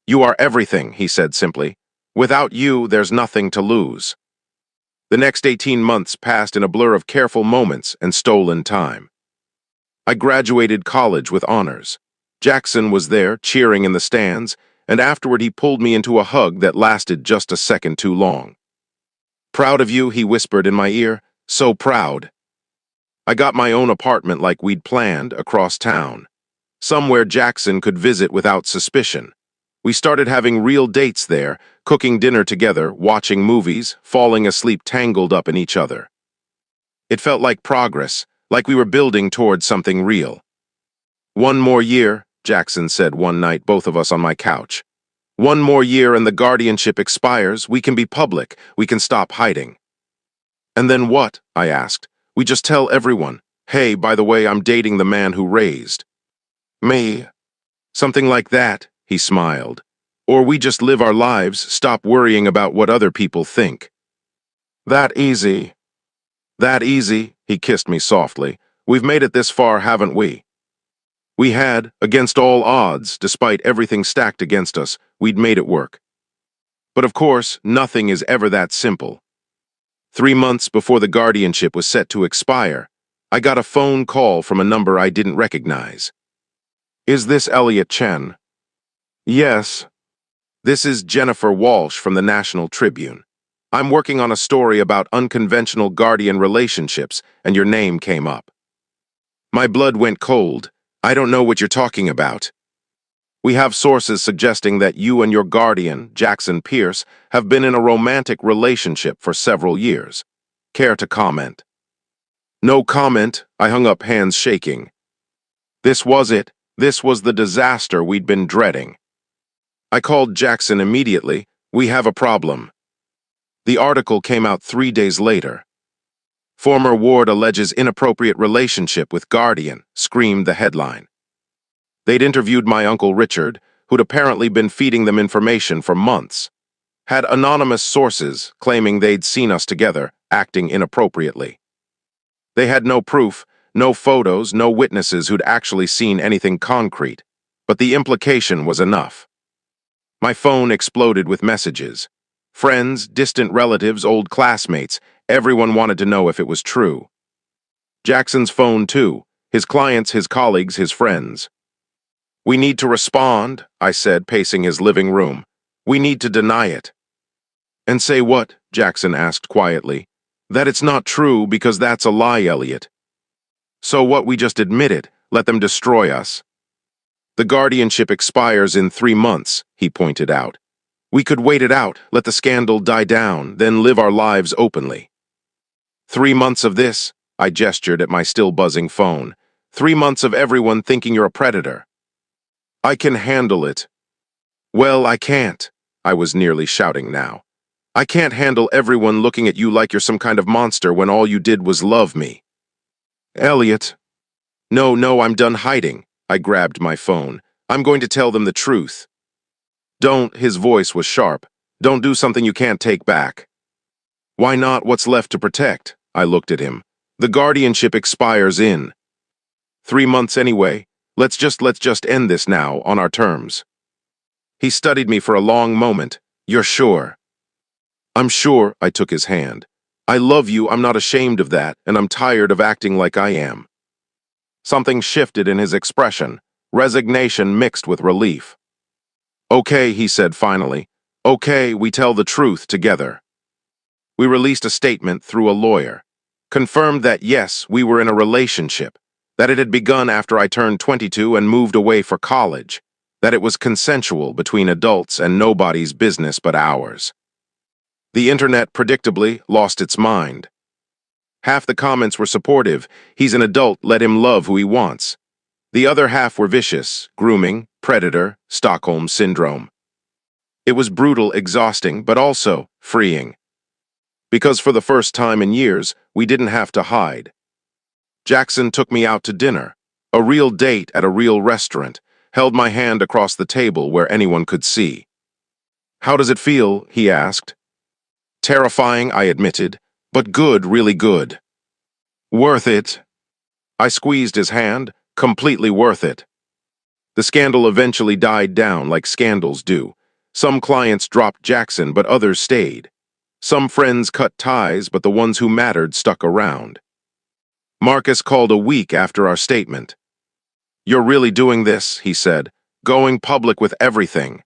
You are everything, he said simply. Without you, there's nothing to lose. The next 18 months passed in a blur of careful moments and stolen time. I graduated college with honors. Jackson was there, cheering in the stands, and afterward he pulled me into a hug that lasted just a second too long. Proud of you, he whispered in my ear. So proud. I got my own apartment like we'd planned, across town. Somewhere Jackson could visit without suspicion. We started having real dates there, cooking dinner together, watching movies, falling asleep tangled up in each other. It felt like progress, like we were building towards something real. 1 more year, Jackson said one night, both of us on my couch. 1 more year and the guardianship expires. We can be public. We can stop hiding. And then what? I asked. We just tell everyone, hey, by the way, I'm dating the man who raised me. Something like that, he smiled. Or we just live our lives, stop worrying about what other people think. That easy. That easy, he kissed me softly. We've made it this far, haven't we? We had, against all odds, despite everything stacked against us, we'd made it work. But of course, nothing is ever that simple. 3 months before the guardianship was set to expire, I got a phone call from a number I didn't recognize. Is this Elliot Chen? Yes. This is Jennifer Walsh from the National Tribune. I'm working on a story about unconventional guardian relationships, and your name came up. My blood went cold. I don't know what you're talking about. We have sources suggesting that you and your guardian, Jackson Pierce, have been in a romantic relationship for several years. Care to comment? No comment, I hung up, hands shaking. This was it. This was the disaster we'd been dreading. I called Jackson immediately. We have a problem. The article came out 3 days later. Former ward alleges inappropriate relationship with guardian, screamed the headline. They'd interviewed my Uncle Richard, who'd apparently been feeding them information for months. Had anonymous sources claiming they'd seen us together, acting inappropriately. They had no proof, no photos, no witnesses who'd actually seen anything concrete, but the implication was enough. My phone exploded with messages. Friends, distant relatives, old classmates, everyone wanted to know if it was true. Jackson's phone too, his clients, his colleagues, his friends. We need to respond, I said, pacing his living room. We need to deny it. And say what? Jackson asked quietly. That it's not true because that's a lie, Elliot. So what, we just admit it, let them destroy us. The guardianship expires in 3 months, he pointed out. We could wait it out, let the scandal die down, then live our lives openly. 3 months of this, I gestured at my still buzzing phone. 3 months of everyone thinking you're a predator. I can handle it. Well, I can't, I was nearly shouting now. I can't handle everyone looking at you like you're some kind of monster when all you did was love me. Elliot. No, no, I'm done hiding. I grabbed my phone. I'm going to tell them the truth. Don't, his voice was sharp. Don't do something you can't take back. Why not? What's left to protect? I looked at him. The guardianship expires in 3 months anyway. Let's just end this now, on our terms. He studied me for a long moment. You're sure? I'm sure, I took his hand. I love you, I'm not ashamed of that, and I'm tired of acting like I am. Something shifted in his expression, resignation mixed with relief. Okay, he said finally. Okay, we tell the truth together. We released a statement through a lawyer. Confirmed that yes, we were in a relationship, that it had begun after I turned 22 and moved away for college, that it was consensual between adults and nobody's business but ours. The internet predictably lost its mind. Half the comments were supportive. He's an adult, let him love who he wants. The other half were vicious, grooming, predator, Stockholm Syndrome. It was brutal, exhausting, but also freeing. Because for the first time in years, we didn't have to hide. Jackson took me out to dinner, a real date at a real restaurant, held my hand across the table where anyone could see. How does it feel? He asked. Terrifying, I admitted, but good, really good. Worth it. I squeezed his hand, completely worth it. The scandal eventually died down like scandals do. Some clients dropped Jackson, but others stayed. Some friends cut ties, but the ones who mattered stuck around. Marcus called a week after our statement. You're really doing this, he said, going public with everything.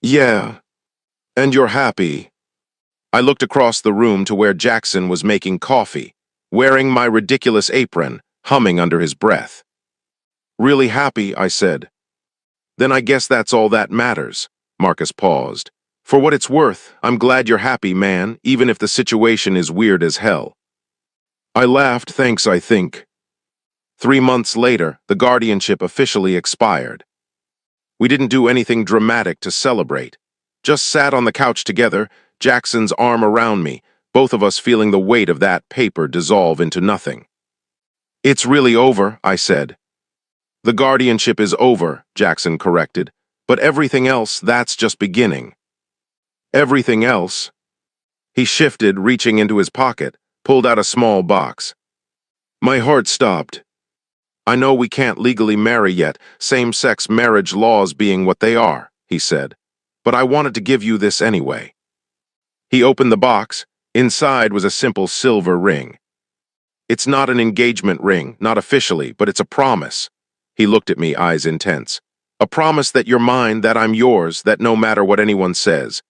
Yeah. And you're happy. I looked across the room to where Jackson was making coffee, wearing my ridiculous apron, humming under his breath. Really happy, I said. Then I guess that's all that matters. Marcus paused. For what it's worth, I'm glad you're happy, man, even if the situation is weird as hell. I laughed, thanks, I think. 3 months later, the guardianship officially expired. We didn't do anything dramatic to celebrate. Just sat on the couch together, Jackson's arm around me, both of us feeling the weight of that paper dissolve into nothing. It's really over, I said. The guardianship is over, Jackson corrected, but everything else, that's just beginning. Everything else? He shifted, reaching into his pocket, pulled out a small box. My heart stopped. I know we can't legally marry yet, same-sex marriage laws being what they are, he said, but I wanted to give you this anyway. He opened the box. Inside was a simple silver ring. It's not an engagement ring, not officially, but it's a promise. He looked at me, eyes intense. A promise that you're mine, that I'm yours, that no matter what anyone says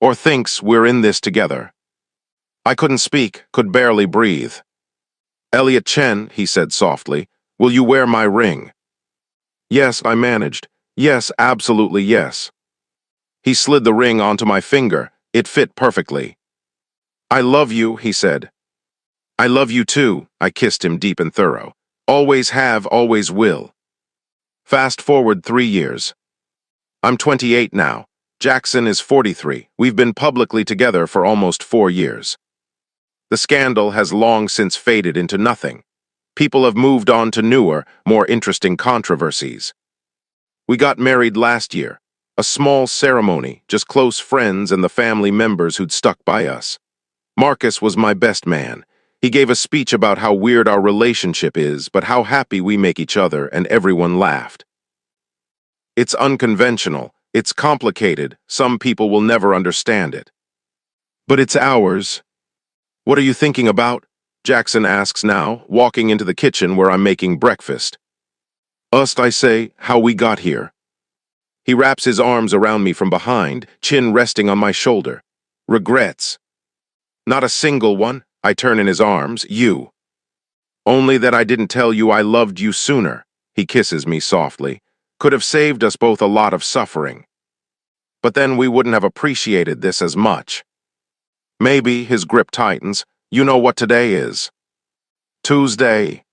or thinks, we're in this together. I couldn't speak, could barely breathe. Elliot Chen, he said softly, will you wear my ring? Yes, I managed. Yes, absolutely yes. He slid the ring onto my finger. It fit perfectly. I love you, he said. I love you too, I kissed him deep and thorough. Always have, always will. Fast forward 3 years. I'm 28 now. Jackson is 43. We've been publicly together for almost 4 years. The scandal has long since faded into nothing. People have moved on to newer, more interesting controversies. We got married last year. A small ceremony, just close friends and the family members who'd stuck by us. Marcus was my best man. He gave a speech about how weird our relationship is, but how happy we make each other, and everyone laughed. It's unconventional. It's complicated. Some people will never understand it. But it's ours. What are you thinking about? Jackson asks now, walking into the kitchen where I'm making breakfast. Us, I say, how we got here. He wraps his arms around me from behind, chin resting on my shoulder. Regrets. Not a single one. I turn in his arms. You. Only that I didn't tell you I loved you sooner. He kisses me softly. Could have saved us both a lot of suffering. But then we wouldn't have appreciated this as much. Maybe, his grip tightens, you know what today is. Tuesday.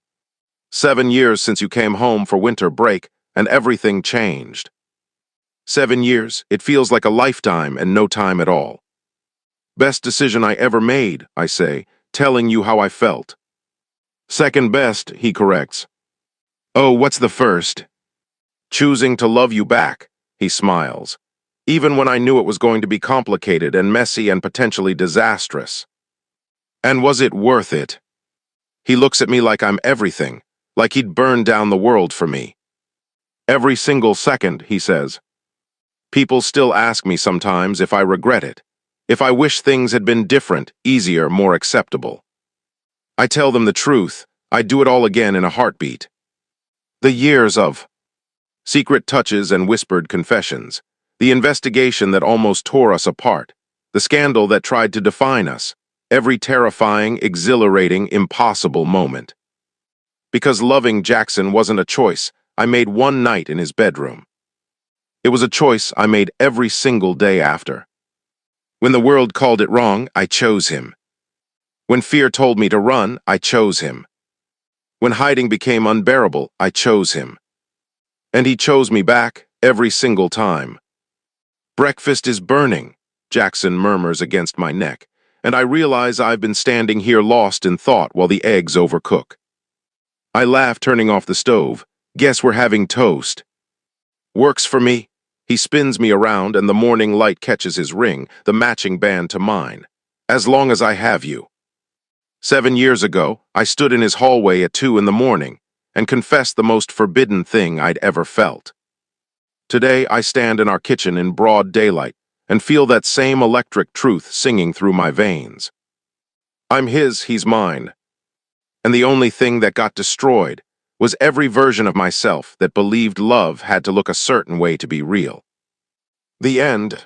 7 years since you came home for winter break, and everything changed. 7 years, it feels like a lifetime and no time at all. Best decision I ever made, I say, telling you how I felt. Second best, he corrects. Oh, what's the first? Choosing to love you back, he smiles. Even when I knew it was going to be complicated and messy and potentially disastrous. And was it worth it? He looks at me like I'm everything, like he'd burn down the world for me. Every single second, he says. People still ask me sometimes if I regret it, if I wish things had been different, easier, more acceptable. I tell them the truth. I'd do it all again in a heartbeat. The years of secret touches and whispered confessions, the investigation that almost tore us apart, the scandal that tried to define us, every terrifying, exhilarating, impossible moment. Because loving Jackson wasn't a choice I made one night in his bedroom. It was a choice I made every single day after. When the world called it wrong, I chose him. When fear told me to run, I chose him. When hiding became unbearable, I chose him. And he chose me back every single time. Breakfast is burning, Jackson murmurs against my neck, and I realize I've been standing here lost in thought while the eggs overcook. I laugh, turning off the stove. Guess we're having toast. Works for me. He spins me around and the morning light catches his ring, the matching band to mine. As long as I have you. 7 years ago, I stood in his hallway at 2 in the morning and confessed the most forbidden thing I'd ever felt. Today, I stand in our kitchen in broad daylight and feel that same electric truth singing through my veins. I'm his, he's mine. And the only thing that got destroyed was every version of myself that believed love had to look a certain way to be real. The end.